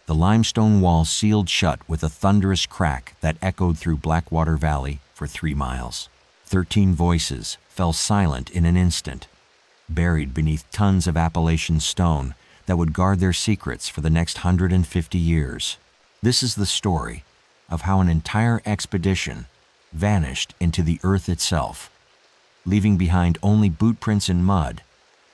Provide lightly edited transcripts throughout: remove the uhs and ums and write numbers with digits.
The limestone wall sealed shut with a thunderous crack that echoed through Blackwater Valley for 3 miles. 13 voices fell silent in an instant, buried beneath tons of Appalachian stone that would guard their secrets for the next 150 years. This is the story of how an entire expedition vanished into the earth itself, leaving behind only boot prints in mud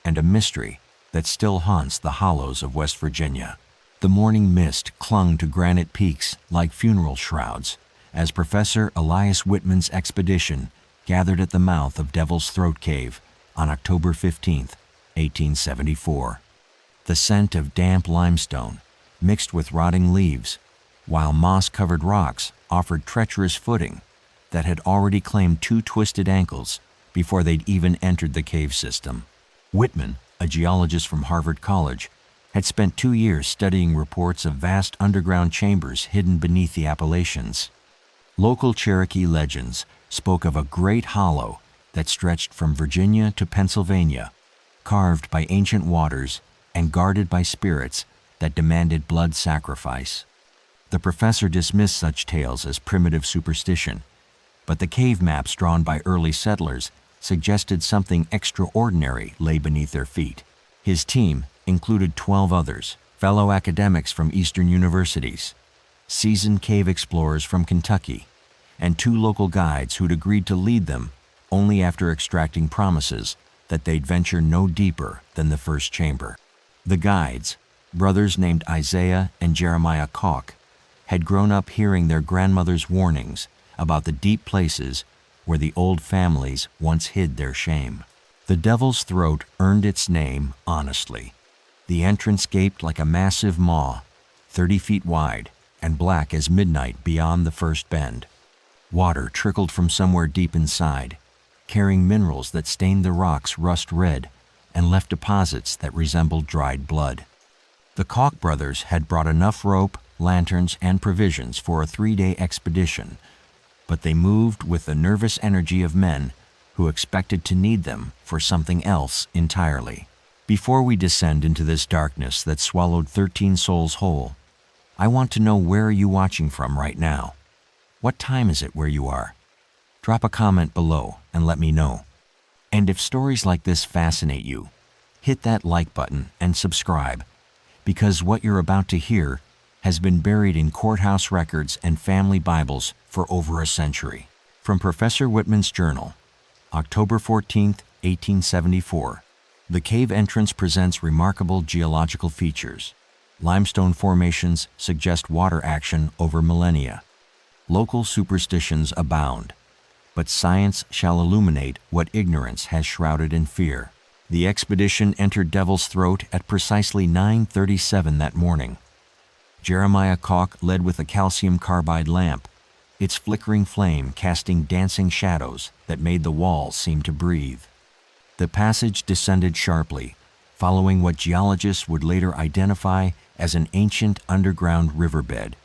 and a mystery that still haunts the hollows of West Virginia. The morning mist clung to granite peaks like funeral shrouds as Professor Elias Whitman's expedition gathered at the mouth of Devil's Throat Cave on October 15, 1874. The scent of damp limestone mixed with rotting leaves, while moss-covered rocks offered treacherous footing that had already claimed 2 twisted ankles before they'd even entered the cave system. Whitman, a geologist from Harvard College, had spent 2 years studying reports of vast underground chambers hidden beneath the Appalachians. Local Cherokee legends spoke of a great hollow that stretched from Virginia to Pennsylvania, carved by ancient waters and guarded by spirits that demanded blood sacrifice. The professor dismissed such tales as primitive superstition, but the cave maps drawn by early settlers suggested something extraordinary lay beneath their feet. His team included 12 others, fellow academics from Eastern universities, seasoned cave explorers from Kentucky, and 2 local guides who'd agreed to lead them only after extracting promises that they'd venture no deeper than the first chamber. The guides, brothers named Isaiah and Jeremiah Koch, had grown up hearing their grandmother's warnings about the deep places where the old families once hid their shame. The Devil's Throat earned its name honestly. The entrance gaped like a massive maw, 30 feet wide and black as midnight beyond the first bend. Water trickled from somewhere deep inside, carrying minerals that stained the rocks rust red and left deposits that resembled dried blood. The Koch brothers had brought enough rope, lanterns, and provisions for a 3-day expedition, but they moved with the nervous energy of men who expected to need them for something else entirely. Before we descend into this darkness that swallowed 13 souls whole, I want to know, where are you watching from right now? What time is it where you are? Drop a comment below and let me know. And if stories like this fascinate you, hit that like button and subscribe, because what you're about to hear has been buried in courthouse records and family Bibles for over a century. From Professor Whitman's journal, October 14, 1874, the cave entrance presents remarkable geological features. Limestone formations suggest water action over millennia. Local superstitions abound, but science shall illuminate what ignorance has shrouded in fear. The expedition entered Devil's Throat at precisely 9:37 that morning. Jeremiah Koch led with a calcium carbide lamp, its flickering flame casting dancing shadows that made the walls seem to breathe. The passage descended sharply, following what geologists would later identify as an ancient underground riverbed.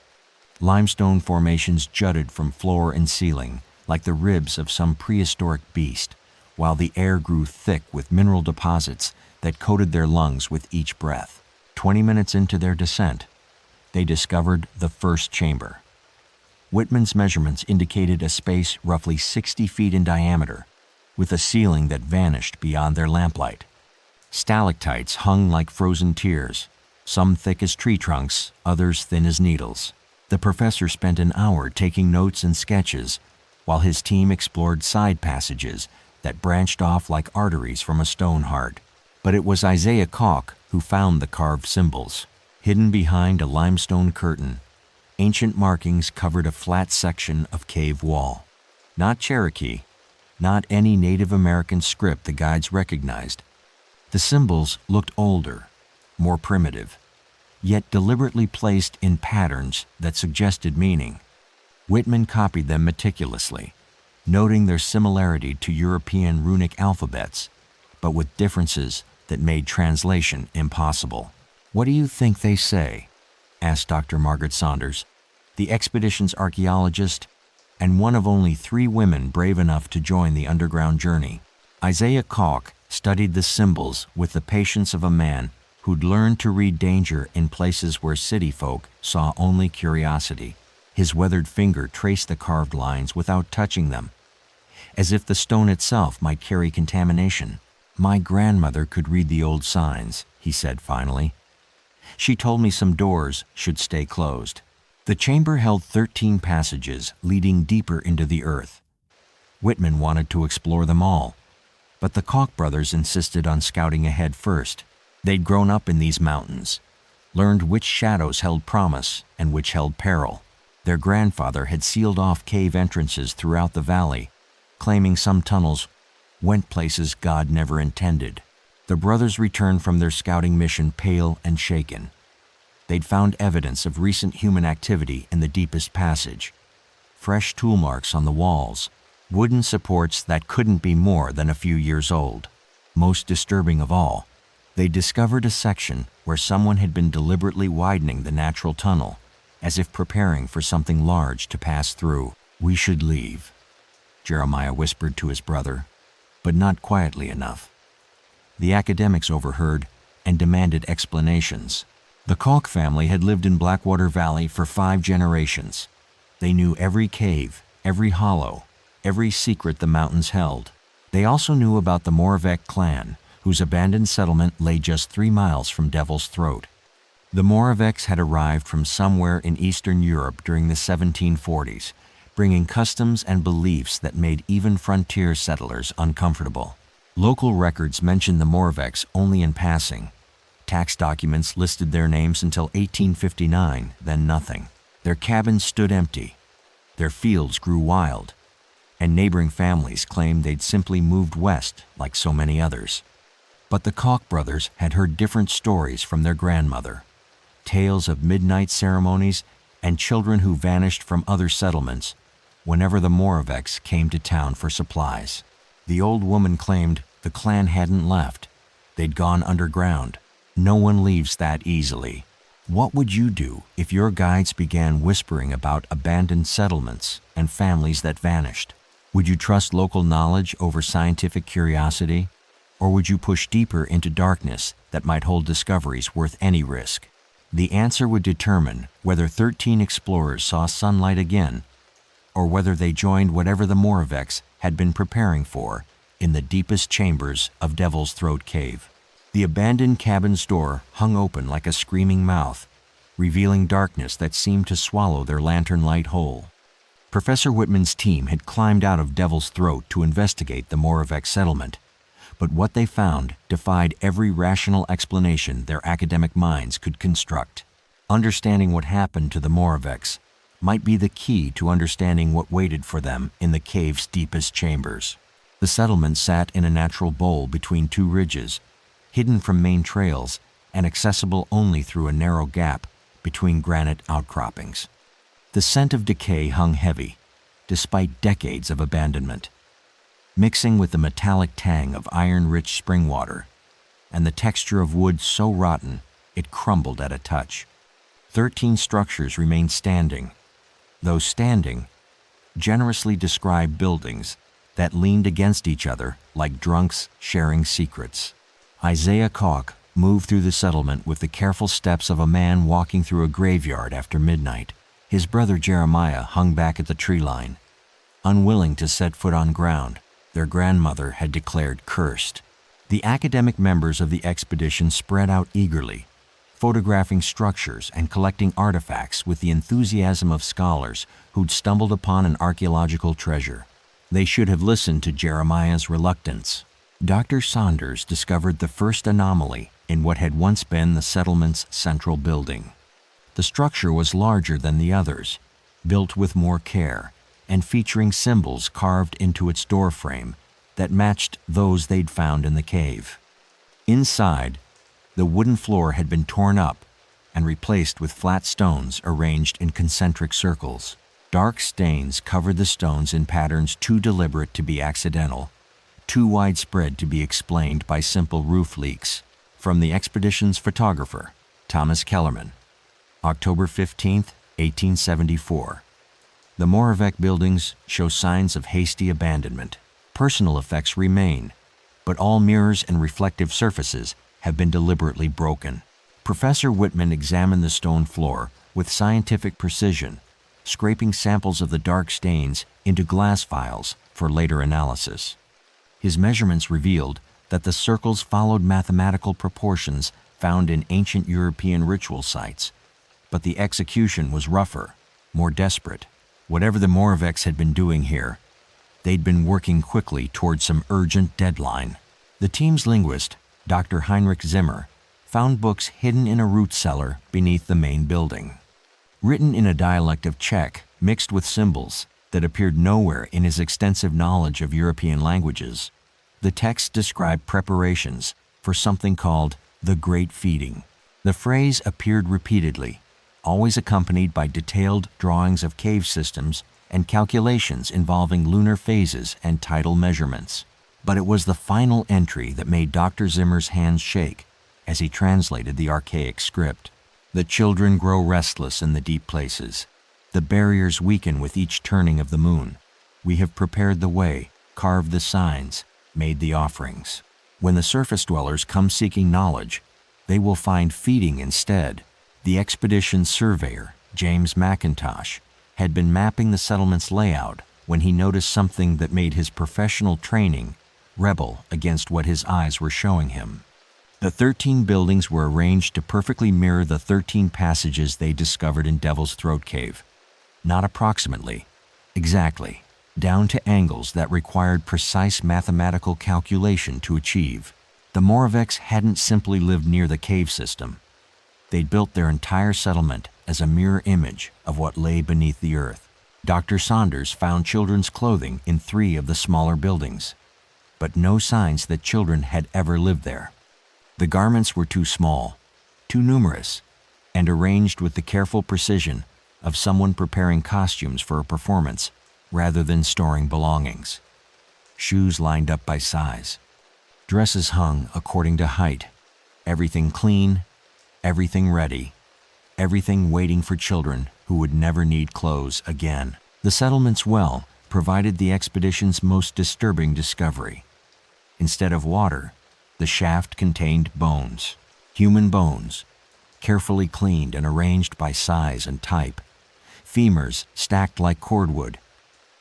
Limestone formations jutted from floor and ceiling like the ribs of some prehistoric beast, while the air grew thick with mineral deposits that coated their lungs with each breath. 20 minutes into their descent, they discovered the first chamber. Whitman's measurements indicated a space roughly 60 feet in diameter, with a ceiling that vanished beyond their lamplight. Stalactites hung like frozen tears, some thick as tree trunks, others thin as needles. The professor spent an hour taking notes and sketches, while his team explored side passages that branched off like arteries from a stone heart. But it was Isaiah Koch who found the carved symbols. Hidden behind a limestone curtain, ancient markings covered a flat section of cave wall. Not Cherokee, not any Native American script the guides recognized. The symbols looked older, more primitive, yet deliberately placed in patterns that suggested meaning. Whitman copied them meticulously, noting their similarity to European runic alphabets, but with differences that made translation impossible. "What do you think they say?" asked Dr. Margaret Saunders, the expedition's archaeologist and one of only 3 women brave enough to join the underground journey. Isaiah Koch studied the symbols with the patience of a man who'd learned to read danger in places where city folk saw only curiosity. His weathered finger traced the carved lines without touching them, as if the stone itself might carry contamination. "My grandmother could read the old signs," he said finally. "She told me some doors should stay closed." The chamber held 13 passages leading deeper into the earth. Whitman wanted to explore them all, but the Koch brothers insisted on scouting ahead first. They'd grown up in these mountains, learned which shadows held promise and which held peril. Their grandfather had sealed off cave entrances throughout the valley, claiming some tunnels went places God never intended. The brothers returned from their scouting mission pale and shaken. They'd found evidence of recent human activity in the deepest passage. Fresh tool marks on the walls, wooden supports that couldn't be more than a few years old. Most disturbing of all, they discovered a section where someone had been deliberately widening the natural tunnel, as if preparing for something large to pass through. "We should leave," Jeremiah whispered to his brother, but not quietly enough. The academics overheard and demanded explanations. The Koch family had lived in Blackwater Valley for 5 generations. They knew every cave, every hollow, every secret the mountains held. They also knew about the Moravec clan, whose abandoned settlement lay just 3 miles from Devil's Throat. The Moravecs had arrived from somewhere in Eastern Europe during the 1740s, bringing customs and beliefs that made even frontier settlers uncomfortable. Local records mention the Moravecs only in passing. Tax documents listed their names until 1859, then nothing. Their cabins stood empty. Their fields grew wild, and neighboring families claimed they'd simply moved west like so many others. But the Koch brothers had heard different stories from their grandmother. Tales of midnight ceremonies and children who vanished from other settlements whenever the Moravecs came to town for supplies. The old woman claimed the clan hadn't left. They'd gone underground. No one leaves that easily. What would you do if your guides began whispering about abandoned settlements and families that vanished? Would you trust local knowledge over scientific curiosity? Or would you push deeper into darkness that might hold discoveries worth any risk? The answer would determine whether 13 explorers saw sunlight again, or whether they joined whatever the Moravecs had been preparing for in the deepest chambers of Devil's Throat Cave. The abandoned cabin's door hung open like a screaming mouth, revealing darkness that seemed to swallow their lantern light whole. Professor Whitman's team had climbed out of Devil's Throat to investigate the Moravec settlement, but what they found defied every rational explanation their academic minds could construct. Understanding what happened to the Moravecs might be the key to understanding what waited for them in the cave's deepest chambers. The settlement sat in a natural bowl between 2 ridges, hidden from main trails and accessible only through a narrow gap between granite outcroppings. The scent of decay hung heavy, despite decades of abandonment, mixing with the metallic tang of iron-rich spring water and the texture of wood so rotten it crumbled at a touch. 13 structures remained standing. Those standing generously described buildings that leaned against each other like drunks sharing secrets. Isaiah Koch moved through the settlement with the careful steps of a man walking through a graveyard after midnight. His brother Jeremiah hung back at the tree line, unwilling to set foot on ground their grandmother had declared cursed. The academic members of the expedition spread out eagerly, photographing structures and collecting artifacts with the enthusiasm of scholars who'd stumbled upon an archaeological treasure. They should have listened to Jeremiah's reluctance. Dr. Saunders discovered the first anomaly in what had once been the settlement's central building. The structure was larger than the others, built with more care, and featuring symbols carved into its doorframe that matched those they'd found in the cave. Inside, the wooden floor had been torn up and replaced with flat stones arranged in concentric circles. Dark stains covered the stones in patterns too deliberate to be accidental, too widespread to be explained by simple roof leaks. From the expedition's photographer, Thomas Kellerman, October 15, 1874. The Moravec buildings show signs of hasty abandonment. Personal effects remain, but all mirrors and reflective surfaces have been deliberately broken. Professor Whitman examined the stone floor with scientific precision, scraping samples of the dark stains into glass vials for later analysis. His measurements revealed that the circles followed mathematical proportions found in ancient European ritual sites, but the execution was rougher, more desperate. Whatever the Moravecs had been doing here, they'd been working quickly toward some urgent deadline. The team's linguist, Dr. Heinrich Zimmer, found books hidden in a root cellar beneath the main building. Written in a dialect of Czech mixed with symbols that appeared nowhere in his extensive knowledge of European languages, the text described preparations for something called the Great Feeding. The phrase appeared repeatedly, always accompanied by detailed drawings of cave systems and calculations involving lunar phases and tidal measurements. But it was the final entry that made Dr. Zimmer's hands shake as he translated the archaic script. The children grow restless in the deep places. The barriers weaken with each turning of the moon. We have prepared the way, carved the signs, made the offerings. When the surface dwellers come seeking knowledge, they will find feeding instead. The expedition surveyor, James McIntosh, had been mapping the settlement's layout when he noticed something that made his professional training rebel against what his eyes were showing him. The 13 buildings were arranged to perfectly mirror the 13 passages they discovered in Devil's Throat Cave. Not approximately, exactly, down to angles that required precise mathematical calculation to achieve. The Moravecs hadn't simply lived near the cave system. They'd built their entire settlement as a mirror image of what lay beneath the earth. Dr. Saunders found children's clothing in 3 of the smaller buildings, but no signs that children had ever lived there. The garments were too small, too numerous, and arranged with the careful precision of someone preparing costumes for a performance rather than storing belongings. Shoes lined up by size. Dresses hung according to height. Everything clean, everything ready, everything waiting for children who would never need clothes again. The settlement's well provided the expedition's most disturbing discovery. Instead of water, the shaft contained bones, human bones, carefully cleaned and arranged by size and type, femurs stacked like cordwood,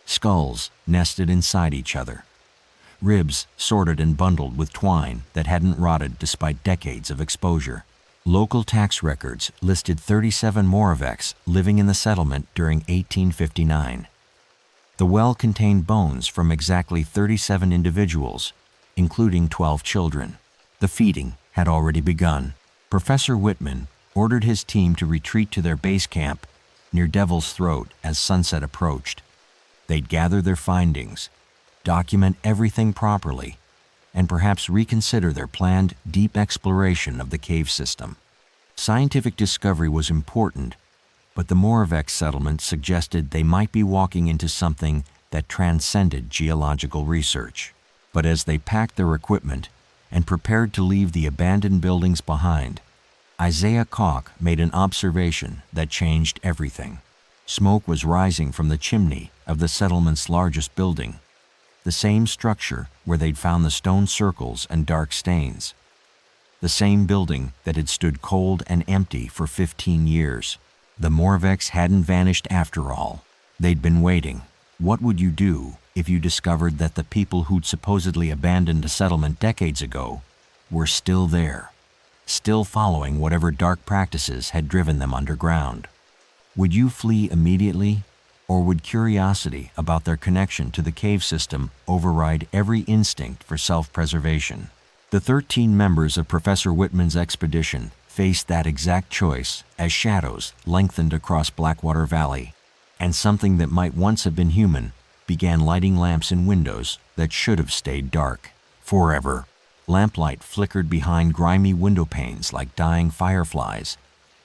skulls nested inside each other, ribs sorted and bundled with twine that hadn't rotted despite decades of exposure. Local tax records listed 37 Moravecs living in the settlement during 1859. The well contained bones from exactly 37 individuals, including 12 children. The feeding had already begun. Professor Whitman ordered his team to retreat to their base camp near Devil's Throat as sunset approached. They'd gather their findings, document everything properly, and perhaps reconsider their planned deep exploration of the cave system. Scientific discovery was important, but the Moravec settlement suggested they might be walking into something that transcended geological research. But as they packed their equipment and prepared to leave the abandoned buildings behind, Isaiah Koch made an observation that changed everything. Smoke was rising from the chimney of the settlement's largest building, the same structure where they'd found the stone circles and dark stains, the same building that had stood cold and empty for 15 years. The Moravecs hadn't vanished after all. They'd been waiting. What would you do if you discovered that the people who'd supposedly abandoned a settlement decades ago were still there, still following whatever dark practices had driven them underground? Would you flee immediately, or would curiosity about their connection to the cave system override every instinct for self-preservation? The 13 members of Professor Whitman's expedition faced that exact choice as shadows lengthened across Blackwater Valley, and something that might once have been human began lighting lamps in windows that should have stayed dark forever. Lamplight flickered behind grimy window panes like dying fireflies,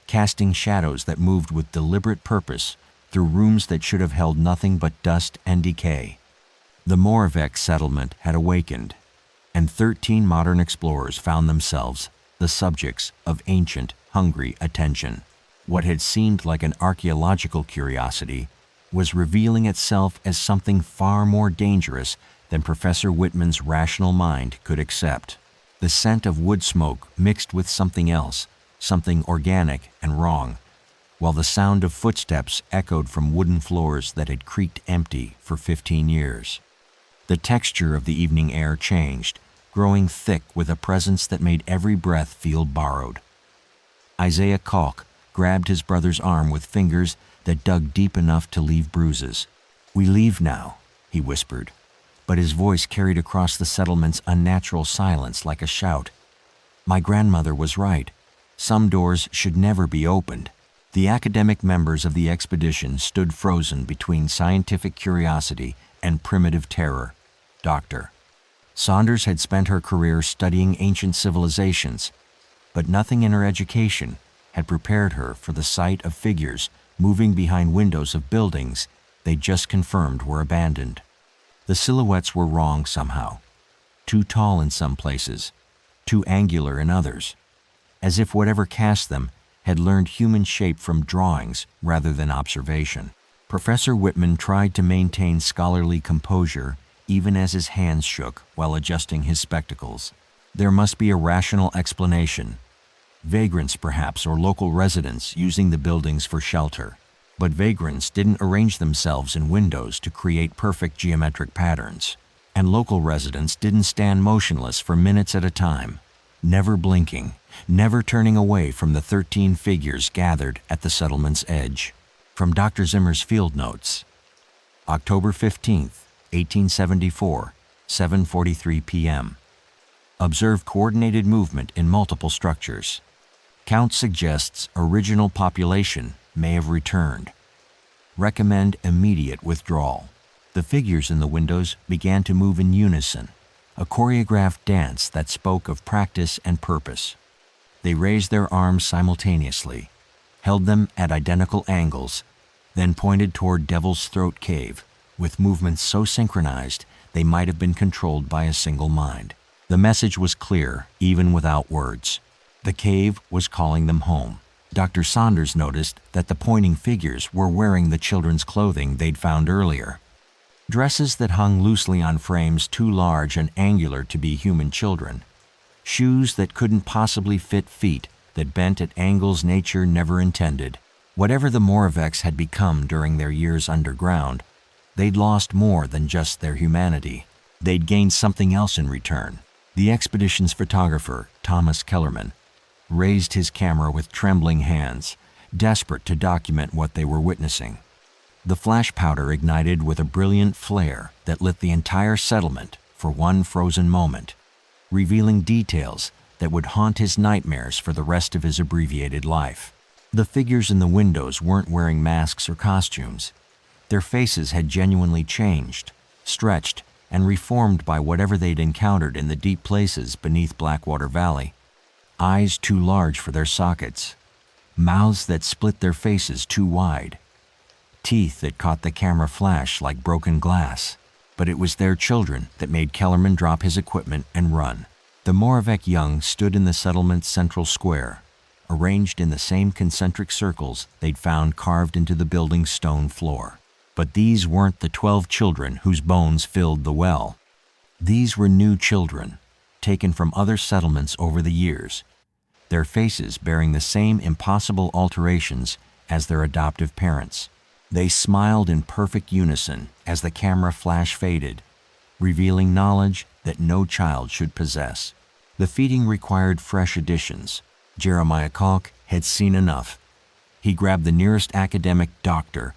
casting shadows that moved with deliberate purpose through rooms that should have held nothing but dust and decay. The Moravec settlement had awakened, and 13 modern explorers found themselves the subjects of ancient, hungry attention. What had seemed like an archaeological curiosity was revealing itself as something far more dangerous than Professor Whitman's rational mind could accept. The the scent of wood smoke mixed with something else, something organic and wrong, while the sound of footsteps echoed from wooden floors that had creaked empty for 15 years. The texture of the evening air changed, growing thick with a presence that made every breath feel borrowed. Isaiah Kalk grabbed his brother's arm with fingers that dug deep enough to leave bruises. "We leave now," he whispered, but his voice carried across the settlement's unnatural silence like a shout. My grandmother was right. Some doors should never be opened. The academic members of the expedition stood frozen between scientific curiosity and primitive terror. Dr. Saunders had spent her career studying ancient civilizations, but nothing in her education had prepared her for the sight of figures moving behind windows of buildings they just confirmed were abandoned. The silhouettes were wrong somehow. Too tall in some places, too angular in others, as if whatever cast them had learned human shape from drawings rather than observation. Professor Whitman tried to maintain scholarly composure even as his hands shook while adjusting his spectacles. There must be a rational explanation. Vagrants, perhaps, or local residents using the buildings for shelter. But vagrants didn't arrange themselves in windows to create perfect geometric patterns, and local residents didn't stand motionless for minutes at a time, never blinking, never turning away from the 13 figures gathered at the settlement's edge. From Dr. Zimmer's field notes, October 15th, 1874, 7:43 p.m. Observe coordinated movement in multiple structures. Count suggests original population may have returned. Recommend immediate withdrawal. The figures in the windows began to move in unison, a choreographed dance that spoke of practice and purpose. They raised their arms simultaneously, held them at identical angles, then pointed toward Devil's Throat Cave, with movements so synchronized they might have been controlled by a single mind. The message was clear, even without words. The cave was calling them home. Dr. Saunders noticed that the pointing figures were wearing the children's clothing they'd found earlier. Dresses that hung loosely on frames too large and angular to be human children. Shoes that couldn't possibly fit feet that bent at angles nature never intended. Whatever the Moravecs had become during their years underground, they'd lost more than just their humanity. They'd gained something else in return. The expedition's photographer, Thomas Kellerman, raised his camera with trembling hands, desperate to document what they were witnessing. The flash powder ignited with a brilliant flare that lit the entire settlement for one frozen moment, revealing details that would haunt his nightmares for the rest of his abbreviated life. The figures in the windows weren't wearing masks or costumes. Their faces had genuinely changed, stretched, and reformed by whatever they'd encountered in the deep places beneath Blackwater Valley. Eyes too large for their sockets, mouths that split their faces too wide, teeth that caught the camera flash like broken glass. But it was their children that made Kellerman drop his equipment and run. The Moravec young stood in the settlement's central square, arranged in the same concentric circles they'd found carved into the building's stone floor. But these weren't the 12 children whose bones filled the well. These were new children, taken from other settlements over the years, their faces bearing the same impossible alterations as their adoptive parents. They smiled in perfect unison as the camera flash faded, revealing knowledge that no child should possess. The feeding required fresh additions. Jeremiah Kalk had seen enough. He grabbed the nearest academic doctor,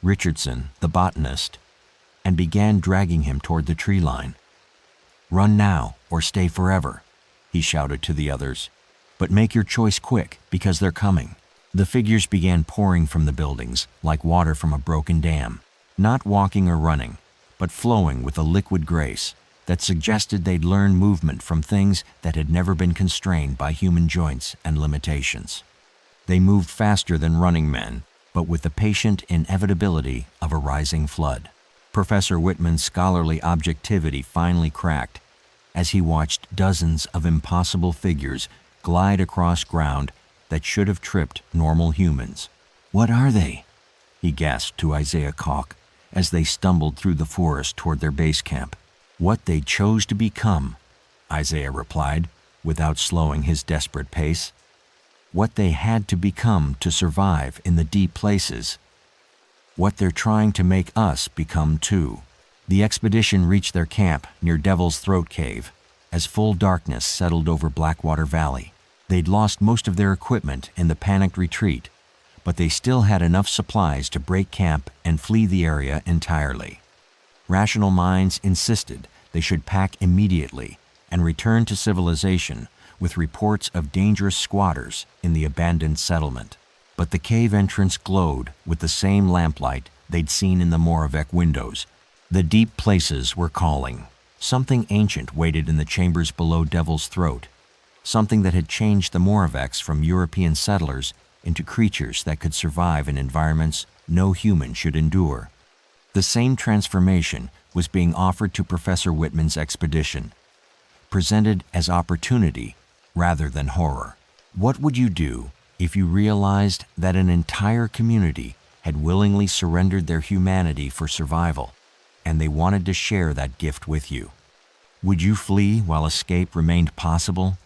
Richardson, the botanist, and began dragging him toward the tree line. "Run now or stay forever," he shouted to the others. "But make your choice quick, because they're coming." The figures began pouring from the buildings like water from a broken dam, not walking or running, but flowing with a liquid grace that suggested they'd learned movement from things that had never been constrained by human joints and limitations. They moved faster than running men, but with the patient inevitability of a rising flood. Professor Whitman's scholarly objectivity finally cracked as he watched dozens of impossible figures glide across ground that should have tripped normal humans. "What are they?" he gasped to Isaiah Kalk as they stumbled through the forest toward their base camp. What they chose to become Isaiah replied, without slowing his desperate pace. What they had to become to survive in the deep places. What they're trying to make us become too. The expedition reached their camp near Devil's Throat Cave as full darkness settled over Blackwater Valley. They'd lost most of their equipment in the panicked retreat, but they still had enough supplies to break camp and flee the area entirely. Rational minds insisted they should pack immediately and return to civilization with reports of dangerous squatters in the abandoned settlement. But the cave entrance glowed with the same lamplight they'd seen in the Moravec windows. The deep places were calling. Something ancient waited in the chambers below Devil's Throat, something that had changed the Moravecs from European settlers into creatures that could survive in environments no human should endure. The same transformation was being offered to Professor Whitman's expedition, presented as opportunity rather than horror. What would you do if you realized that an entire community had willingly surrendered their humanity for survival, and they wanted to share that gift with you? Would you flee while escape remained possible,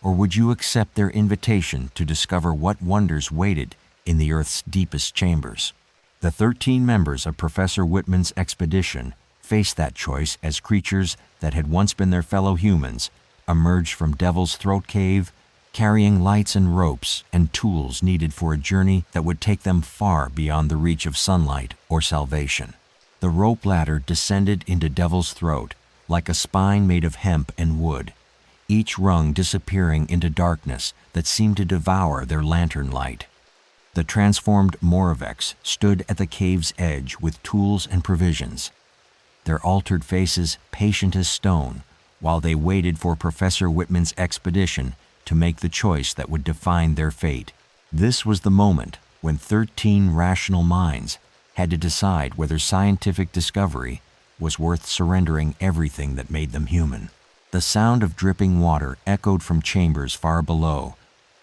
or would you accept their invitation to discover what wonders waited in the Earth's deepest chambers? The 13 members of Professor Whitman's expedition faced that choice as creatures that had once been their fellow humans emerged from Devil's Throat Cave, carrying lights and ropes and tools needed for a journey that would take them far beyond the reach of sunlight or salvation. The rope ladder descended into Devil's Throat like a spine made of hemp and wood, each rung disappearing into darkness that seemed to devour their lantern light. The transformed Moravecs stood at the cave's edge with tools and provisions, their altered faces patient as stone, while they waited for Professor Whitman's expedition to make the choice that would define their fate. This was the moment when 13 rational minds had to decide whether scientific discovery was worth surrendering everything that made them human. The sound of dripping water echoed from chambers far below,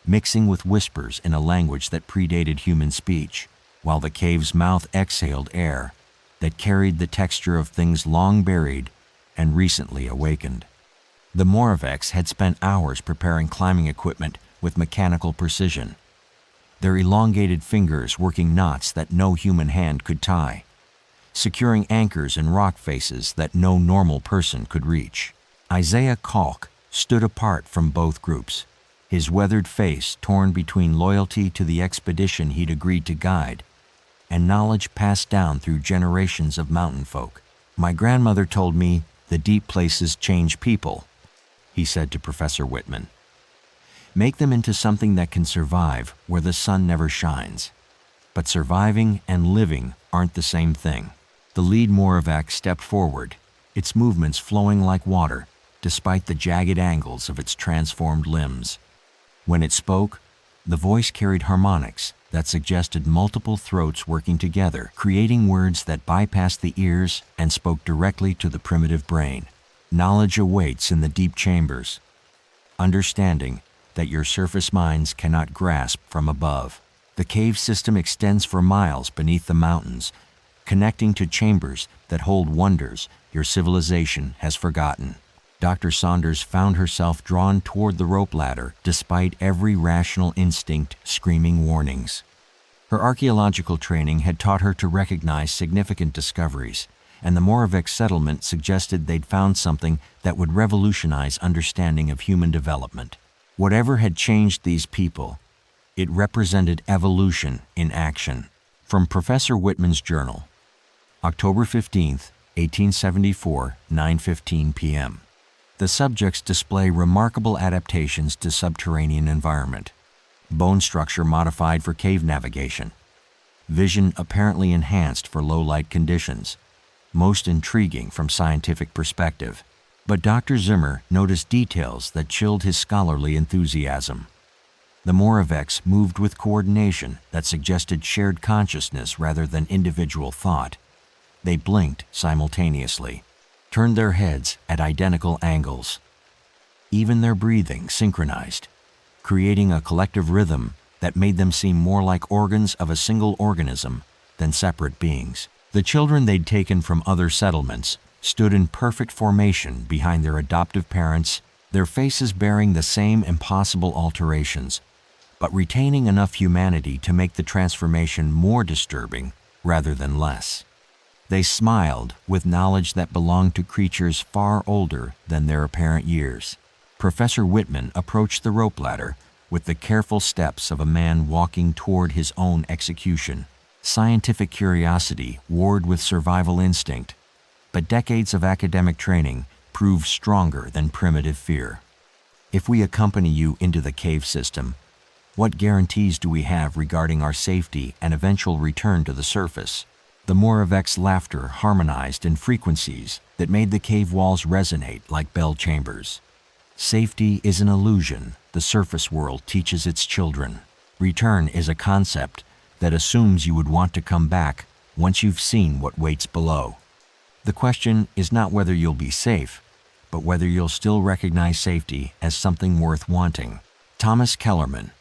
mixing with whispers in a language that predated human speech, while the cave's mouth exhaled air that carried the texture of things long buried and recently awakened. The Moravecs had spent hours preparing climbing equipment with mechanical precision, their elongated fingers working knots that no human hand could tie, securing anchors in rock faces that no normal person could reach. Isaiah Kalk stood apart from both groups, his weathered face torn between loyalty to the expedition he'd agreed to guide and knowledge passed down through generations of mountain folk. "My grandmother told me the deep places change people," he said to Professor Whitman. "Make them into something that can survive where the sun never shines." But surviving and living aren't the same thing. The lead Moravec stepped forward, its movements flowing like water, despite the jagged angles of its transformed limbs. When it spoke, the voice carried harmonics that suggested multiple throats working together, creating words that bypassed the ears and spoke directly to the primitive brain. Knowledge awaits in the deep chambers, understanding that your surface minds cannot grasp from above. The cave system extends for miles beneath the mountains, connecting to chambers that hold wonders your civilization has forgotten. Dr. Saunders found herself drawn toward the rope ladder despite every rational instinct screaming warnings. Her archaeological training had taught her to recognize significant discoveries, and the Moravec settlement suggested they'd found something that would revolutionize understanding of human development. Whatever had changed these people, it represented evolution in action. From Professor Whitman's journal, October 15th, 1874, 9:15 p.m. The subjects display remarkable adaptations to subterranean environment. Bone structure modified for cave navigation. Vision apparently enhanced for low-light conditions. Most intriguing from scientific perspective. But Dr. Zimmer noticed details that chilled his scholarly enthusiasm. The Moravecs moved with coordination that suggested shared consciousness rather than individual thought. They blinked simultaneously, turned their heads at identical angles. Even their breathing synchronized, creating a collective rhythm that made them seem more like organs of a single organism than separate beings. The children they'd taken from other settlements stood in perfect formation behind their adoptive parents their faces bearing the same impossible alterations, but retaining enough humanity to make the transformation more disturbing rather than less. They smiled with knowledge that belonged to creatures far older than their apparent years. Professor Whitman approached the rope ladder with the careful steps of a man walking toward his own execution. Scientific curiosity warred with survival instinct, but decades of academic training proved stronger than primitive fear. If we accompany you into the cave system, what guarantees do we have regarding our safety and eventual return to the surface? The Moravecs' laughter harmonized in frequencies that made the cave walls resonate like bell chambers. Safety is an illusion the surface world teaches its children. Return is a concept that assumes you would want to come back once you've seen what waits below. The question is not whether you'll be safe, but whether you'll still recognize safety as something worth wanting. Thomas Kellerman,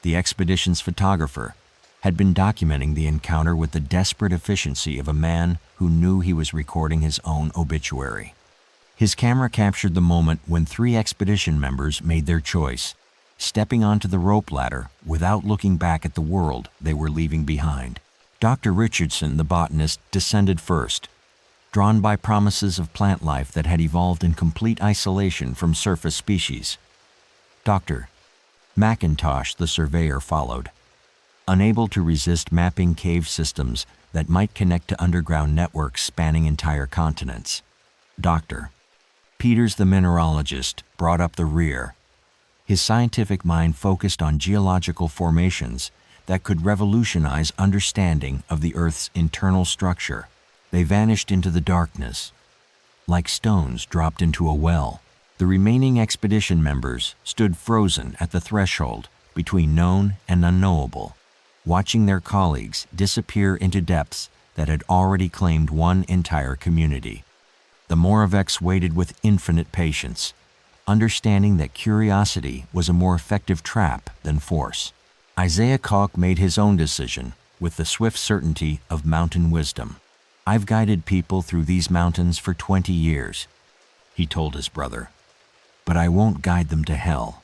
the expedition's photographer, had been documenting the encounter with the desperate efficiency of a man who knew he was recording his own obituary. His camera captured the moment when 3 expedition members made their choice, stepping onto the rope ladder without looking back at the world they were leaving behind. Dr. Richardson, the botanist, descended first, drawn by promises of plant life that had evolved in complete isolation from surface species. Dr. McIntosh, the surveyor, followed, unable to resist mapping cave systems that might connect to underground networks spanning entire continents. Dr. Peters, the mineralogist, brought up the rear. His scientific mind focused on geological formations that could revolutionize understanding of the Earth's internal structure. They vanished into the darkness, like stones dropped into a well. The remaining expedition members stood frozen at the threshold between known and unknowable, watching their colleagues disappear into depths that had already claimed one entire community. The Moravecs waited with infinite patience, understanding that curiosity was a more effective trap than force. Isaiah Koch made his own decision with the swift certainty of mountain wisdom. "I've guided people through these mountains for 20 years, he told his brother, "but I won't guide them to hell."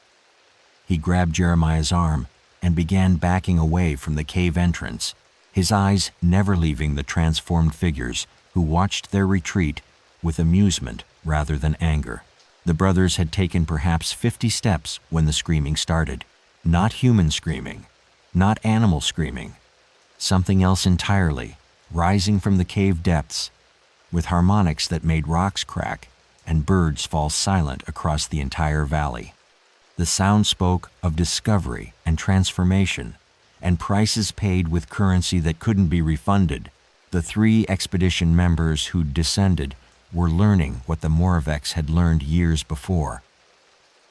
He grabbed Jeremiah's arm and began backing away from the cave entrance, his eyes never leaving the transformed figures who watched their retreat with amusement rather than anger. The brothers had taken perhaps 50 steps when the screaming started. Not human screaming, not animal screaming, something else entirely, rising from the cave depths, with harmonics that made rocks crack and birds fall silent across the entire valley. The sound spoke of discovery and transformation, and prices paid with currency that couldn't be refunded. The 3 expedition members who'd descended were learning what the Moravecs had learned years before,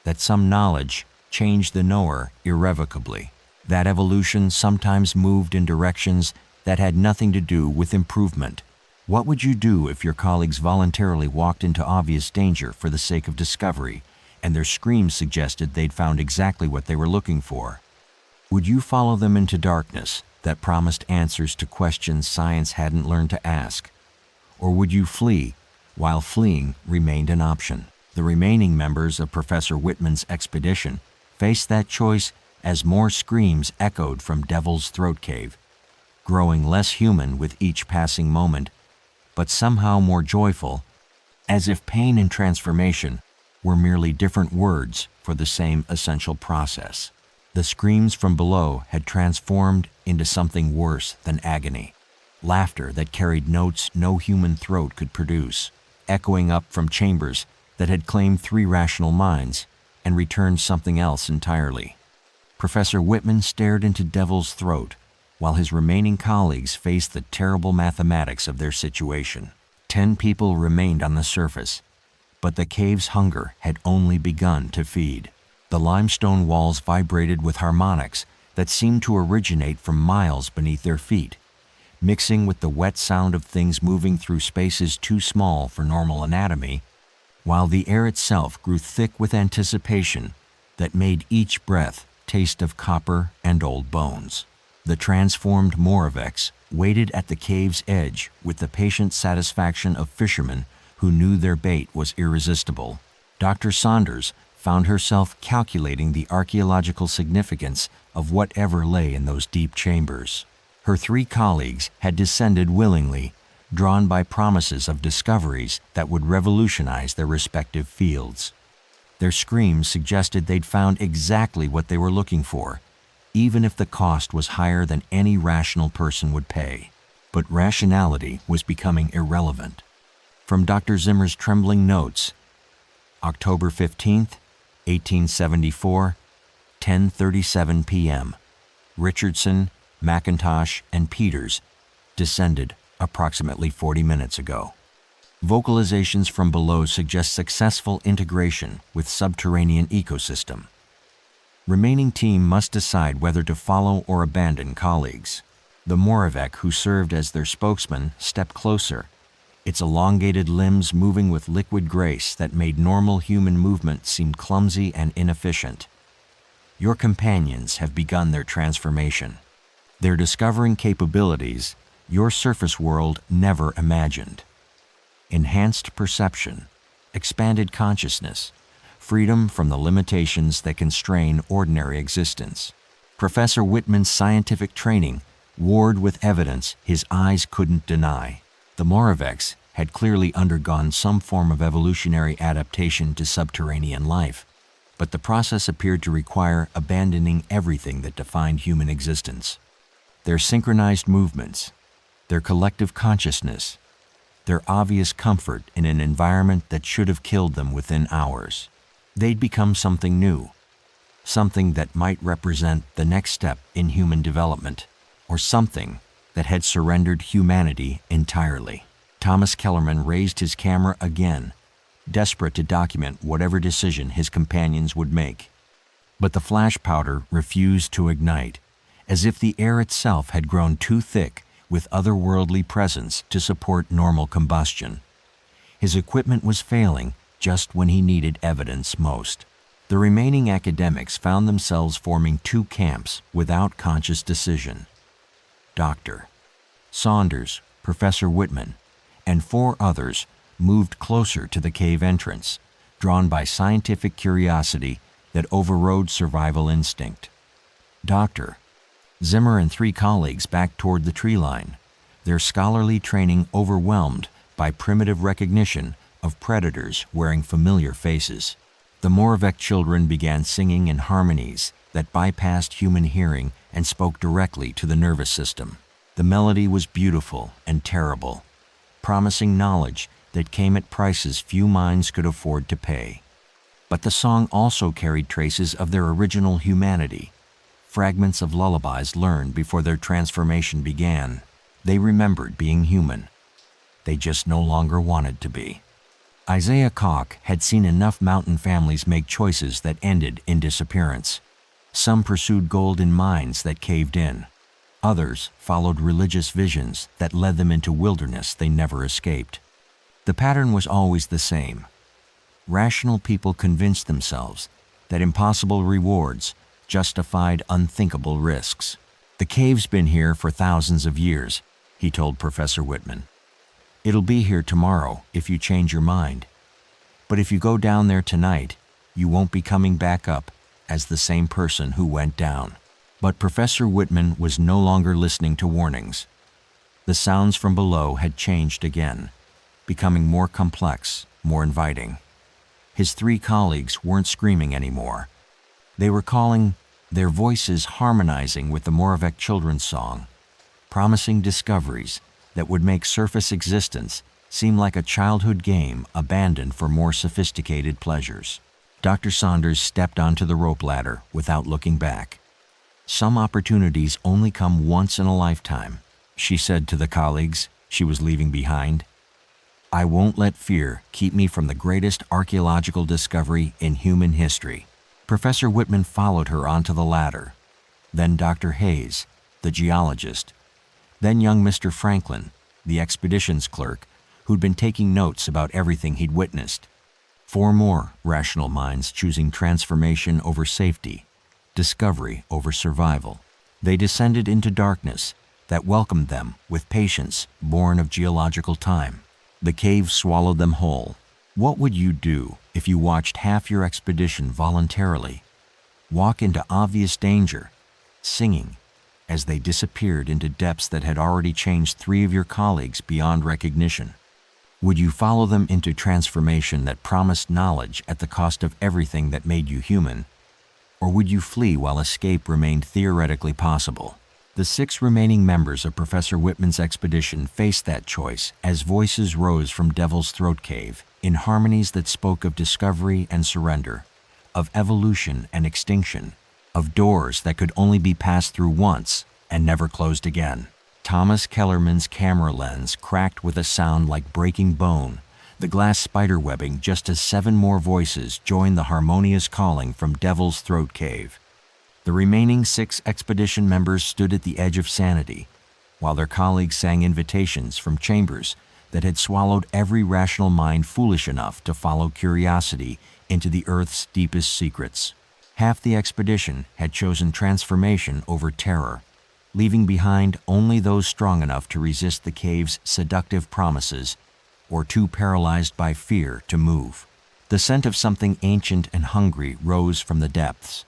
that some knowledge changed the knower irrevocably. That evolution sometimes moved in directions that had nothing to do with improvement. What would you do if your colleagues voluntarily walked into obvious danger for the sake of discovery, and their screams suggested they'd found exactly what they were looking for? Would you follow them into darkness that promised answers to questions science hadn't learned to ask? Or would you flee while fleeing remained an option? The remaining members of Professor Whitman's expedition faced that choice as more screams echoed from Devil's Throat Cave, growing less human with each passing moment, but somehow more joyful, as if pain and transformation were merely different words for the same essential process. The screams from below had transformed into something worse than agony, laughter that carried notes no human throat could produce, echoing up from chambers that had claimed 3 rational minds and returned something else entirely. Professor Whitman stared into Devil's Throat, while his remaining colleagues faced the terrible mathematics of their situation. 10 people remained on the surface, but the cave's hunger had only begun to feed. The limestone walls vibrated with harmonics that seemed to originate from miles beneath their feet, mixing with the wet sound of things moving through spaces too small for normal anatomy, while the air itself grew thick with anticipation that made each breath taste of copper and old bones. The transformed Moravecs waited at the cave's edge with the patient satisfaction of fishermen who knew their bait was irresistible. Dr. Saunders found herself calculating the archaeological significance of whatever lay in those deep chambers. Her 3 colleagues had descended willingly, drawn by promises of discoveries that would revolutionize their respective fields. Their screams suggested they'd found exactly what they were looking for, even if the cost was higher than any rational person would pay. But rationality was becoming irrelevant. From Dr. Zimmer's trembling notes, October 15th, 1874, 10:37 p.m. Richardson, McIntosh, and Peters descended approximately 40 minutes ago. Vocalizations from below suggest successful integration with subterranean ecosystem. Remaining team must decide whether to follow or abandon colleagues. The Moravec, who served as their spokesman, stepped closer, its elongated limbs moving with liquid grace that made normal human movement seem clumsy and inefficient. Your companions have begun their transformation. They're discovering capabilities your surface world never imagined. Enhanced perception, expanded consciousness, freedom from the limitations that constrain ordinary existence. Professor Whitman's scientific training warred with evidence his eyes couldn't deny. The Moravecs had clearly undergone some form of evolutionary adaptation to subterranean life, but the process appeared to require abandoning everything that defined human existence. Their synchronized movements, their collective consciousness, their obvious comfort in an environment that should have killed them within hours. They'd become something new, something that might represent the next step in human development, or something that had surrendered humanity entirely. Thomas Kellerman raised his camera again, desperate to document whatever decision his companions would make. But the flash powder refused to ignite, as if the air itself had grown too thick with otherworldly presence to support normal combustion. His equipment was failing just when he needed evidence most. The remaining academics found themselves forming 2 camps without conscious decision. Dr. Saunders, Professor Whitman, and 4 others moved closer to the cave entrance, drawn by scientific curiosity that overrode survival instinct. Dr. Zimmer and 3 colleagues backed toward the tree line, their scholarly training overwhelmed by primitive recognition of predators wearing familiar faces. The Moravec children began singing in harmonies that bypassed human hearing and spoke directly to the nervous system. The melody was beautiful and terrible, promising knowledge that came at prices few minds could afford to pay. But the song also carried traces of their original humanity, fragments of lullabies learned before their transformation began. They remembered being human. They just no longer wanted to be. Isaiah Koch had seen enough mountain families make choices that ended in disappearance. Some pursued gold in mines that caved in. Others followed religious visions that led them into wilderness they never escaped. The pattern was always the same. Rational people convinced themselves that impossible rewards justified unthinkable risks. "The cave's been here for thousands of years," he told Professor Whitman. "It'll be here tomorrow if you change your mind. But if you go down there tonight, you won't be coming back up as the same person who went down." But Professor Whitman was no longer listening to warnings. The sounds from below had changed again, becoming more complex, more inviting. His 3 colleagues weren't screaming anymore. They were calling, their voices harmonizing with the Moravec children's song, promising discoveries that would make surface existence seem like a childhood game abandoned for more sophisticated pleasures. Dr. Saunders stepped onto the rope ladder without looking back. "Some opportunities only come once in a lifetime," she said to the colleagues she was leaving behind. "I won't let fear keep me from the greatest archaeological discovery in human history." Professor Whitman followed her onto the ladder, then Dr. Hayes, the geologist, then young Mr. Franklin, the expeditions clerk, who'd been taking notes about everything he'd witnessed. 4 more rational minds choosing transformation over safety, discovery over survival. They descended into darkness that welcomed them with patience born of geological time. The cave swallowed them whole, What would you do if you watched half your expedition voluntarily walk into obvious danger, singing, as they disappeared into depths that had already changed 3 of your colleagues beyond recognition? Would you follow them into transformation that promised knowledge at the cost of everything that made you human? Or would you flee while escape remained theoretically possible? The 6 remaining members of Professor Whitman's expedition faced that choice as voices rose from Devil's Throat Cave in harmonies that spoke of discovery and surrender, of evolution and extinction, of doors that could only be passed through once and never closed again. Thomas Kellerman's camera lens cracked with a sound like breaking bone, the glass spiderwebbing just as 7 more voices joined the harmonious calling from Devil's Throat Cave. The remaining 6 expedition members stood at the edge of sanity, while their colleagues sang invitations from chambers that had swallowed every rational mind foolish enough to follow curiosity into the Earth's deepest secrets. Half the expedition had chosen transformation over terror, leaving behind only those strong enough to resist the cave's seductive promises or too paralyzed by fear to move. The scent of something ancient and hungry rose from the depths,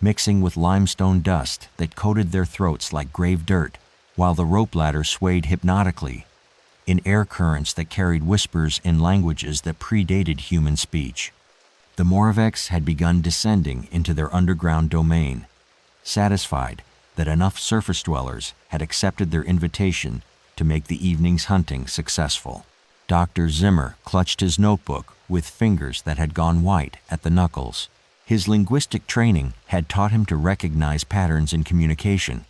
mixing with limestone dust that coated their throats like grave dirt, while the rope ladder swayed hypnotically in air currents that carried whispers in languages that predated human speech. The Moravecs had begun descending into their underground domain, satisfied that enough surface dwellers had accepted their invitation to make the evening's hunting successful. Dr. Zimmer clutched his notebook with fingers that had gone white at the knuckles. His linguistic training had taught him to recognize patterns in communication,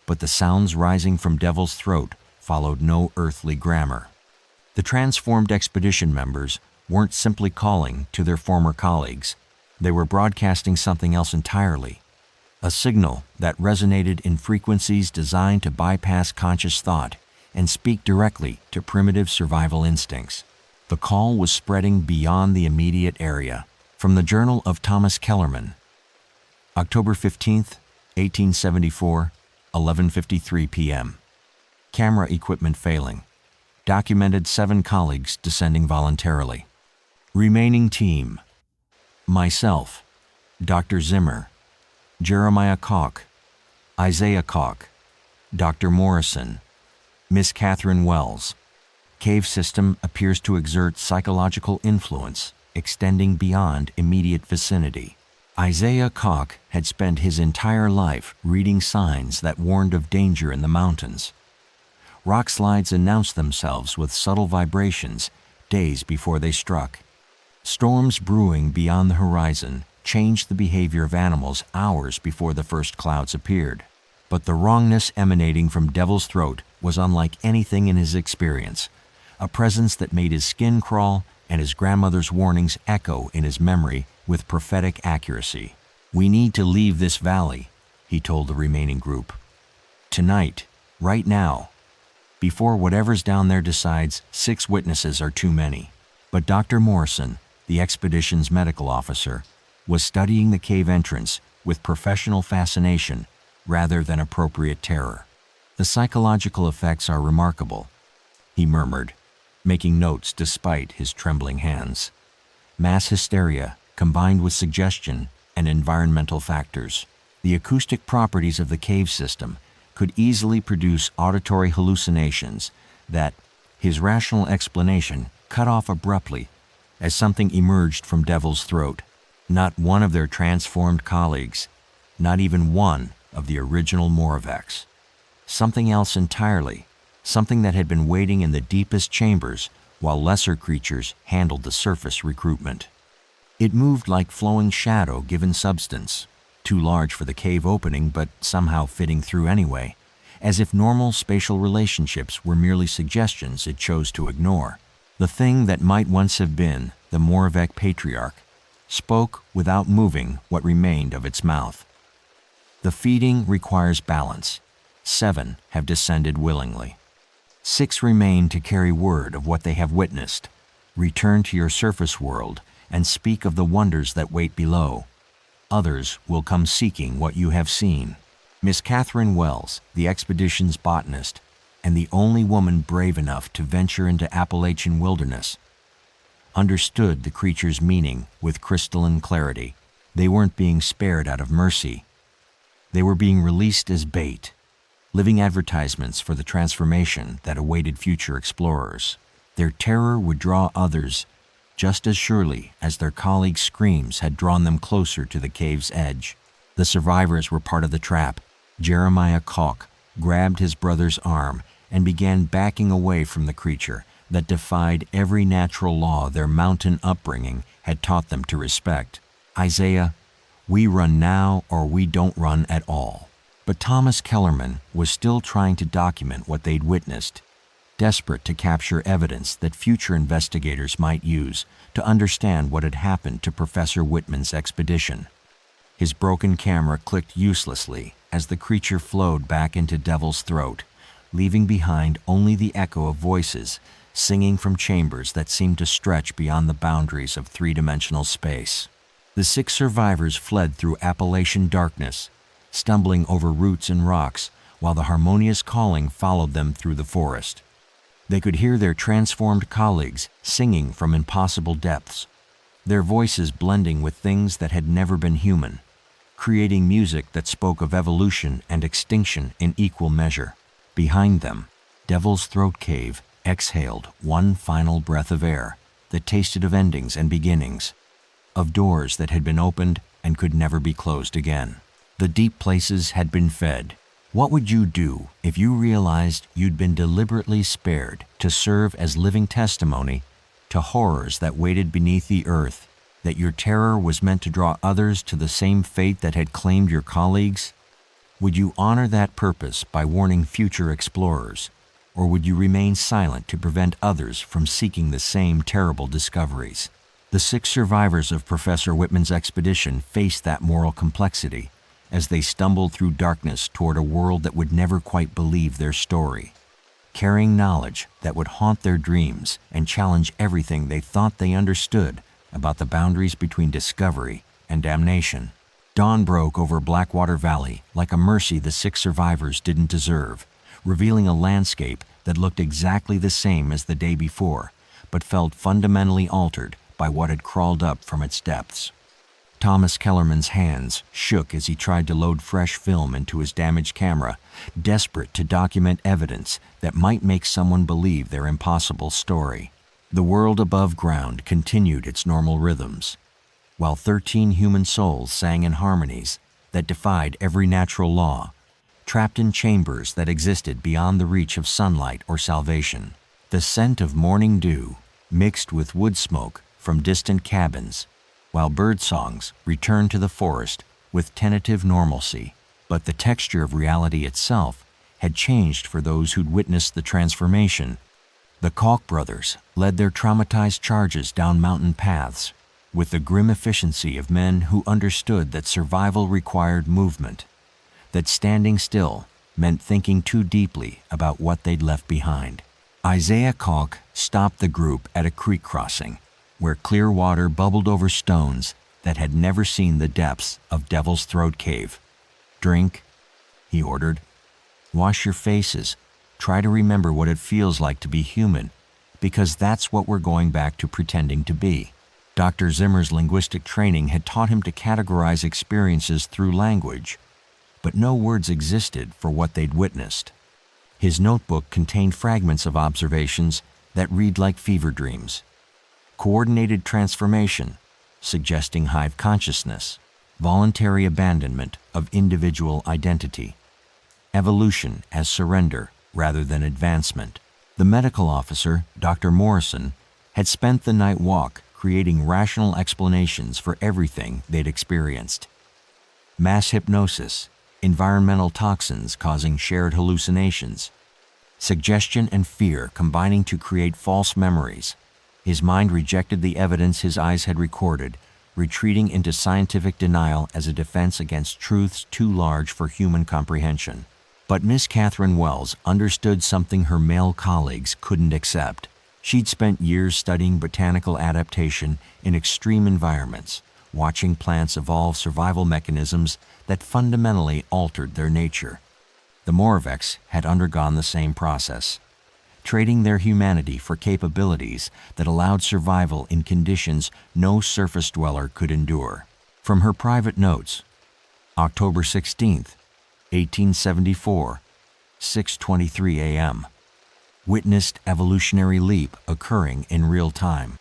but the sounds rising from Devil's Throat followed no earthly grammar. The transformed expedition members weren't simply calling to their former colleagues. They were broadcasting something else entirely, a signal that resonated in frequencies designed to bypass conscious thought and speak directly to primitive survival instincts. The call was spreading beyond the immediate area. From the Journal of Thomas Kellerman, October 15th, 1874, 11:53 p.m. Camera equipment failing. Documented 7 colleagues descending voluntarily. Remaining team: myself, Dr. Zimmer, Jeremiah Koch, Isaiah Koch, Dr. Morrison, Miss Catherine Wells. Cave system appears to exert psychological influence extending beyond immediate vicinity. Isaiah Koch had spent his entire life reading signs that warned of danger in the mountains. Rock slides announced themselves with subtle vibrations days before they struck. Storms brewing beyond the horizon changed the behavior of animals hours before the first clouds appeared. But the wrongness emanating from Devil's Throat was unlike anything in his experience, a presence that made his skin crawl and his grandmother's warnings echo in his memory with prophetic accuracy. "We need to leave this valley," he told the remaining group. "Tonight, right now, before whatever's down there decides 6 witnesses are too many." But Dr. Morrison, the expedition's medical officer, was studying the cave entrance with professional fascination rather than appropriate terror. "The psychological effects are remarkable," he murmured, making notes despite his trembling hands. "Mass hysteria combined with suggestion and environmental factors. The acoustic properties of the cave system could easily produce auditory hallucinations that," his rational explanation cut off abruptly as something emerged from Devil's Throat. Not one of their transformed colleagues, not even one of the original Moravecs. Something else entirely, something that had been waiting in the deepest chambers while lesser creatures handled the surface recruitment. It moved like flowing shadow given substance, too large for the cave opening but somehow fitting through anyway, as if normal spatial relationships were merely suggestions it chose to ignore. The thing that might once have been the Moravec patriarch spoke without moving what remained of its mouth. "The feeding requires balance. 7 have descended willingly. 6 remain to carry word of what they have witnessed. Return to your surface world and speak of the wonders that wait below. Others will come seeking what you have seen." Miss Catherine Wells, the expedition's botanist, and the only woman brave enough to venture into Appalachian wilderness, understood the creature's meaning with crystalline clarity. They weren't being spared out of mercy. They were being released as bait, living advertisements for the transformation that awaited future explorers. Their terror would draw others just as surely as their colleagues' screams had drawn them closer to the cave's edge. The survivors were part of the trap. Jeremiah Koch grabbed his brother's arm and began backing away from the creature that defied every natural law their mountain upbringing had taught them to respect. Isaiah, we run now or we don't run at all. But Thomas Kellerman was still trying to document what they'd witnessed, desperate to capture evidence that future investigators might use to understand what had happened to Professor Whitman's expedition. His broken camera clicked uselessly as the creature flowed back into Devil's Throat, leaving behind only the echo of voices singing from chambers that seemed to stretch beyond the boundaries of three-dimensional space. The 6 survivors fled through Appalachian darkness, stumbling over roots and rocks, while the harmonious calling followed them through the forest. They could hear their transformed colleagues singing from impossible depths, their voices blending with things that had never been human, creating music that spoke of evolution and extinction in equal measure. Behind them, Devil's Throat Cave exhaled one final breath of air that tasted of endings and beginnings, of doors that had been opened and could never be closed again. The deep places had been fed. What would you do if you realized you'd been deliberately spared to serve as living testimony to horrors that waited beneath the earth, that your terror was meant to draw others to the same fate that had claimed your colleagues? Would you honor that purpose by warning future explorers, or would you remain silent to prevent others from seeking the same terrible discoveries? The 6 survivors of Professor Whitman's expedition faced that moral complexity as they stumbled through darkness toward a world that would never quite believe their story, carrying knowledge that would haunt their dreams and challenge everything they thought they understood about the boundaries between discovery and damnation. Dawn broke over Blackwater Valley like a mercy the 6 survivors didn't deserve, revealing a landscape that looked exactly the same as the day before, but felt fundamentally altered by what had crawled up from its depths. Thomas Kellerman's hands shook as he tried to load fresh film into his damaged camera, desperate to document evidence that might make someone believe their impossible story. The world above ground continued its normal rhythms, while 13 human souls sang in harmonies that defied every natural law, trapped in chambers that existed beyond the reach of sunlight or salvation. The scent of morning dew mixed with wood smoke from distant cabins, while bird songs returned to the forest with tentative normalcy. But the texture of reality itself had changed for those who'd witnessed the transformation. The Koch brothers led their traumatized charges down mountain paths with the grim efficiency of men who understood that survival required movement, that standing still meant thinking too deeply about what they'd left behind. Isaiah Koch stopped the group at a creek crossing, where clear water bubbled over stones that had never seen the depths of Devil's Throat Cave. "Drink," he ordered. "Wash your faces. Try to remember what it feels like to be human, because that's what we're going back to pretending to be." Dr. Zimmer's linguistic training had taught him to categorize experiences through language, but no words existed for what they'd witnessed. His notebook contained fragments of observations that read like fever dreams. Coordinated transformation, suggesting hive consciousness, voluntary abandonment of individual identity, evolution as surrender rather than advancement. The medical officer, Dr. Morrison, had spent the night walk creating rational explanations for everything they'd experienced. Mass hypnosis, environmental toxins causing shared hallucinations, suggestion and fear combining to create false memories. His mind rejected the evidence his eyes had recorded, retreating into scientific denial as a defense against truths too large for human comprehension. But Miss Catherine Wells understood something her male colleagues couldn't accept. She'd spent years studying botanical adaptation in extreme environments, watching plants evolve survival mechanisms that fundamentally altered their nature. The Moravecs had undergone the same process. trading their humanity for capabilities that allowed survival in conditions no surface dweller could endure. From her private notes, October 16, 1874, 6:23 a.m. Witnessed evolutionary leap occurring in real time.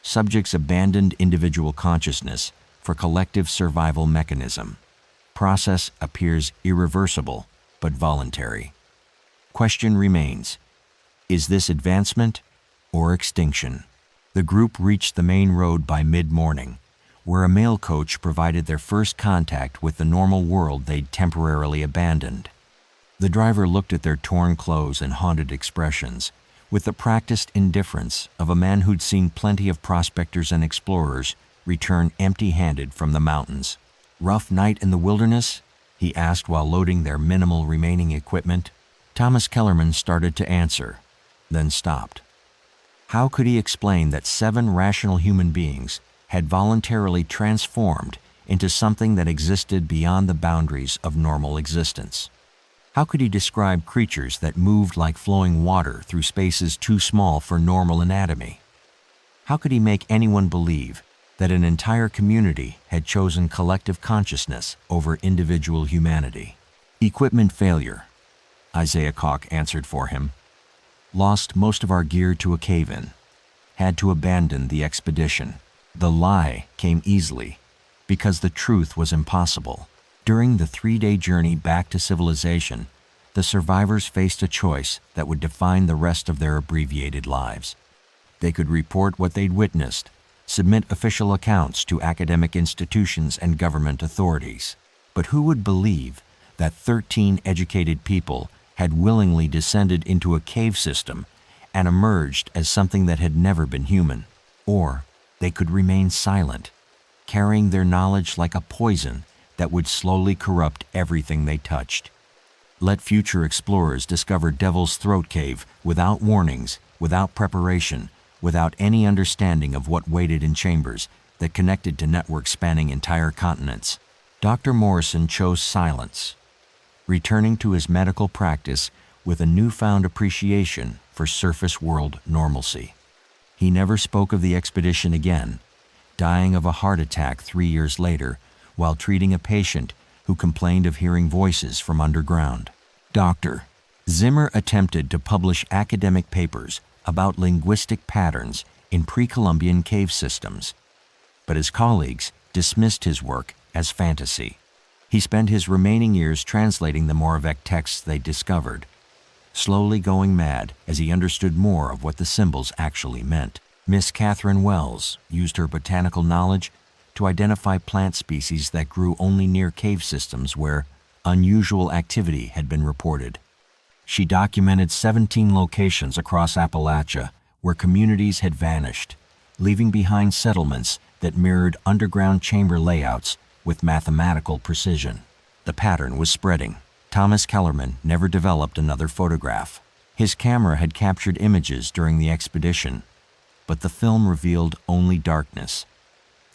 Subjects abandoned individual consciousness for collective survival mechanism. Process appears irreversible but voluntary. Question remains: is this advancement or extinction? The group reached the main road by mid-morning, where a mail coach provided their first contact with the normal world they'd temporarily abandoned. The driver looked at their torn clothes and haunted expressions with the practiced indifference of a man who'd seen plenty of prospectors and explorers return empty-handed from the mountains. "Rough night in the wilderness?" he asked while loading their minimal remaining equipment. Thomas Kellerman started to answer, then stopped. How could he explain that 7 rational human beings had voluntarily transformed into something that existed beyond the boundaries of normal existence? How could he describe creatures that moved like flowing water through spaces too small for normal anatomy? How could he make anyone believe that an entire community had chosen collective consciousness over individual humanity? "Equipment failure," Isaiah Koch answered for him. "Lost most of our gear to a cave-in. Had to abandon the expedition." The lie came easily because the truth was impossible. During the 3-day journey back to civilization, the survivors faced a choice that would define the rest of their abbreviated lives. They could report what they'd witnessed, submit official accounts to academic institutions and government authorities. But who would believe that 13 educated people had willingly descended into a cave system and emerged as something that had never been human? Or they could remain silent, carrying their knowledge like a poison that would slowly corrupt everything they touched. Let future explorers discover Devil's Throat Cave without warnings, without preparation, without any understanding of what waited in chambers that connected to networks spanning entire continents. Dr. Morrison chose silence, returning to his medical practice with a newfound appreciation for surface world normalcy. He never spoke of the expedition again, dying of a heart attack 3 years later while treating a patient who complained of hearing voices from underground. Dr. Zimmer attempted to publish academic papers about linguistic patterns in pre-Columbian cave systems, but his colleagues dismissed his work as fantasy. He spent his remaining years translating the Moravec texts they discovered, slowly going mad as he understood more of what the symbols actually meant. Miss Catherine Wells used her botanical knowledge to identify plant species that grew only near cave systems where unusual activity had been reported. She documented 17 locations across Appalachia where communities had vanished, leaving behind settlements that mirrored underground chamber layouts with mathematical precision. The pattern was spreading. Thomas Kellerman never developed another photograph. His camera had captured images during the expedition, but the film revealed only darkness,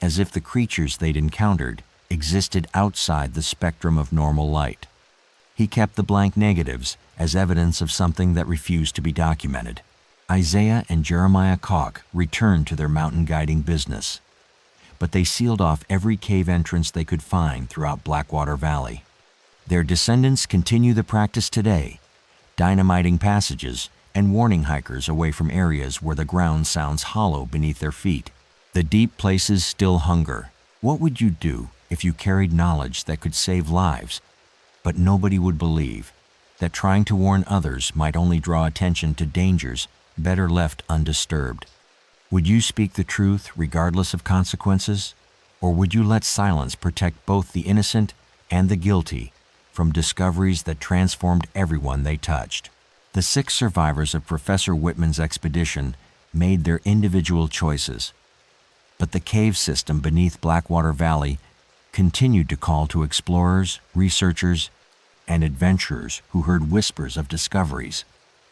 as if the creatures they'd encountered existed outside the spectrum of normal light. He kept the blank negatives as evidence of something that refused to be documented. Isaiah and Jeremiah Koch returned to their mountain guiding business, but they sealed off every cave entrance they could find throughout Blackwater Valley. Their descendants continue the practice today, dynamiting passages and warning hikers away from areas where the ground sounds hollow beneath their feet. The deep places still hunger. What would you do if you carried knowledge that could save lives, but nobody would believe? That trying to warn others might only draw attention to dangers better left undisturbed. Would you speak the truth regardless of consequences? Or would you let silence protect both the innocent and the guilty from discoveries that transformed everyone they touched? The 6 survivors of Professor Whitman's expedition made their individual choices, but the cave system beneath Blackwater Valley continued to call to explorers, researchers, and adventurers who heard whispers of discoveries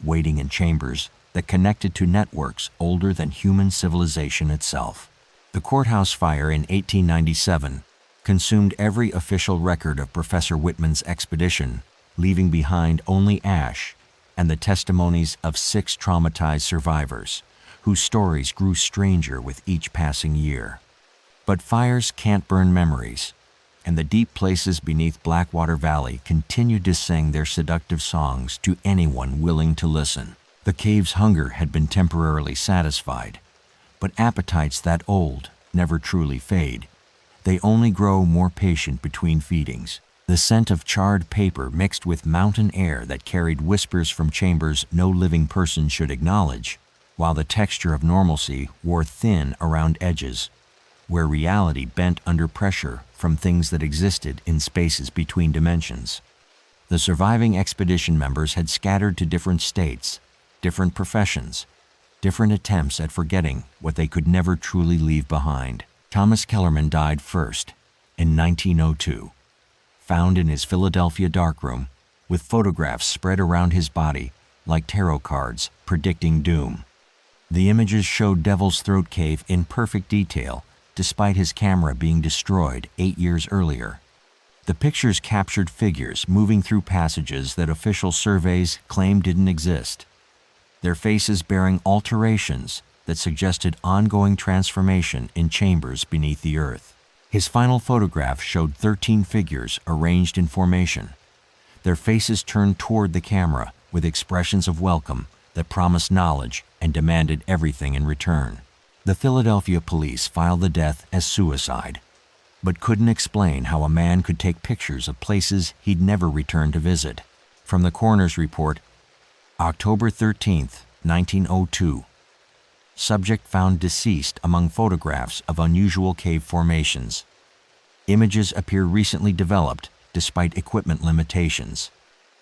waiting in chambers that connected to networks older than human civilization itself. The courthouse fire in 1897 consumed every official record of Professor Whitman's expedition, leaving behind only ash and the testimonies of 6 traumatized survivors, whose stories grew stranger with each passing year. But fires can't burn memories, and the deep places beneath Blackwater Valley continued to sing their seductive songs to anyone willing to listen. The cave's hunger had been temporarily satisfied, but appetites that old never truly fade. They only grow more patient between feedings. The scent of charred paper mixed with mountain air that carried whispers from chambers no living person should acknowledge, while the texture of normalcy wore thin around edges, where reality bent under pressure from things that existed in spaces between dimensions. The surviving expedition members had scattered to different states, different professions, different attempts at forgetting what they could never truly leave behind. Thomas Kellerman died first, in 1902, found in his Philadelphia darkroom, with photographs spread around his body like tarot cards predicting doom. The images showed Devil's Throat Cave in perfect detail, despite his camera being destroyed 8 years earlier. The pictures captured figures moving through passages that official surveys claimed didn't exist, their faces bearing alterations that suggested ongoing transformation in chambers beneath the earth. His final photograph showed 13 figures arranged in formation, their faces turned toward the camera with expressions of welcome that promised knowledge and demanded everything in return. The Philadelphia police filed the death as suicide, but couldn't explain how a man could take pictures of places he'd never returned to visit. From the coroner's report, October 13, 1902, subject found deceased among photographs of unusual cave formations. Images appear recently developed despite equipment limitations.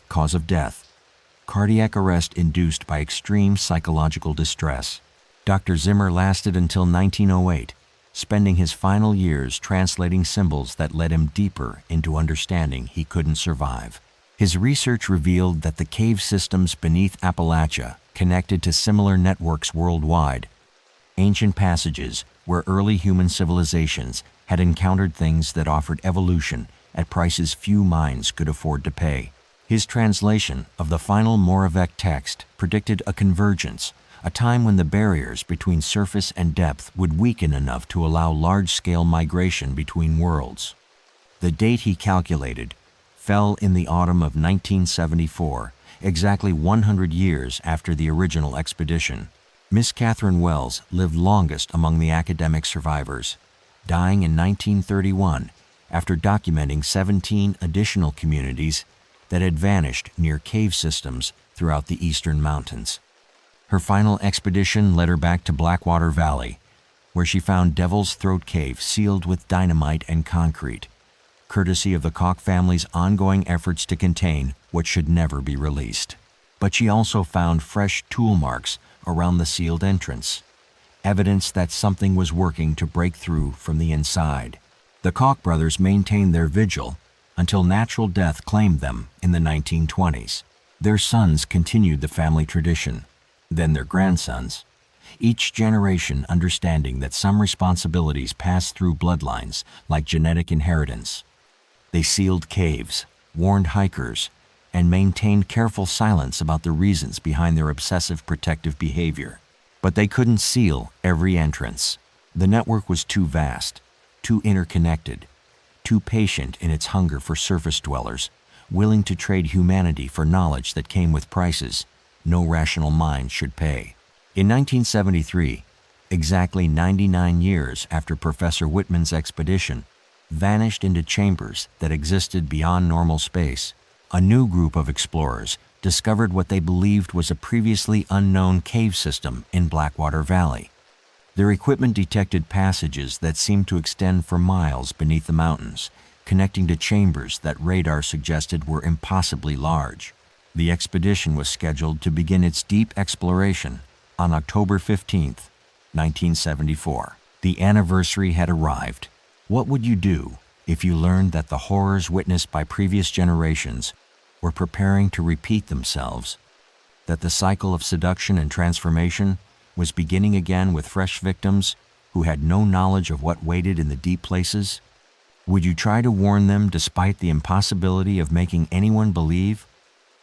Cause of death: cardiac arrest induced by extreme psychological distress. Dr. Zimmer lasted until 1908, spending his final years translating symbols that led him deeper into understanding he couldn't survive. His research revealed that the cave systems beneath Appalachia connected to similar networks worldwide, ancient passages where early human civilizations had encountered things that offered evolution at prices few minds could afford to pay. His translation of the final Moravec text predicted a convergence, a time when the barriers between surface and depth would weaken enough to allow large-scale migration between worlds. The date he calculated fell in the autumn of 1974, exactly 100 years after the original expedition. Miss Catherine Wells lived longest among the academic survivors, dying in 1931 after documenting 17 additional communities that had vanished near cave systems throughout the eastern mountains. Her final expedition led her back to Blackwater Valley, where she found Devil's Throat Cave sealed with dynamite and concrete, courtesy of the Koch family's ongoing efforts to contain what should never be released. But she also found fresh tool marks around the sealed entrance, evidence that something was working to break through from the inside. The Koch brothers maintained their vigil until natural death claimed them in the 1920s. Their sons continued the family tradition, then their grandsons, each generation understanding that some responsibilities pass through bloodlines like genetic inheritance. They sealed caves, warned hikers, and maintained careful silence about the reasons behind their obsessive protective behavior. But they couldn't seal every entrance. The network was too vast, too interconnected, too patient in its hunger for surface dwellers, willing to trade humanity for knowledge that came with prices no rational mind should pay. In 1973, exactly 99 years after Professor Whitman's expedition vanished into chambers that existed beyond normal space, a new group of explorers discovered what they believed was a previously unknown cave system in Blackwater Valley. Their equipment detected passages that seemed to extend for miles beneath the mountains, connecting to chambers that radar suggested were impossibly large. The expedition was scheduled to begin its deep exploration on October 15, 1974. The anniversary had arrived. What would you do if you learned that the horrors witnessed by previous generations were preparing to repeat themselves, that the cycle of seduction and transformation was beginning again with fresh victims who had no knowledge of what waited in the deep places? Would you try to warn them despite the impossibility of making anyone believe?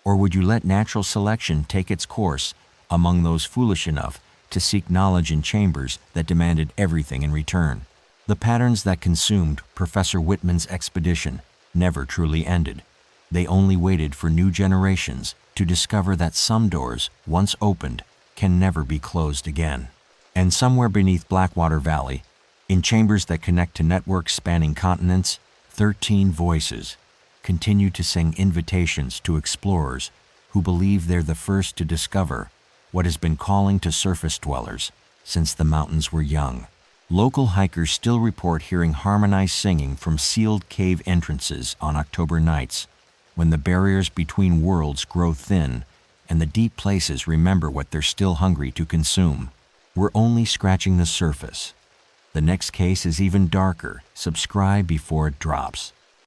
Or would you let natural selection take its course among those foolish enough to seek knowledge in chambers that demanded everything in return? The patterns that consumed Professor Whitman's expedition never truly ended. They only waited for new generations to discover that some doors, once opened, can never be closed again. And somewhere beneath Blackwater Valley, in chambers that connect to networks spanning continents, 13 voices continue to sing invitations to explorers who believe they're the first to discover what has been calling to surface dwellers since the mountains were young. Local hikers still report hearing harmonized singing from sealed cave entrances on October nights, when the barriers between worlds grow thin and the deep places remember what they're still hungry to consume. We're only scratching the surface. The next case is even darker. Subscribe before it drops.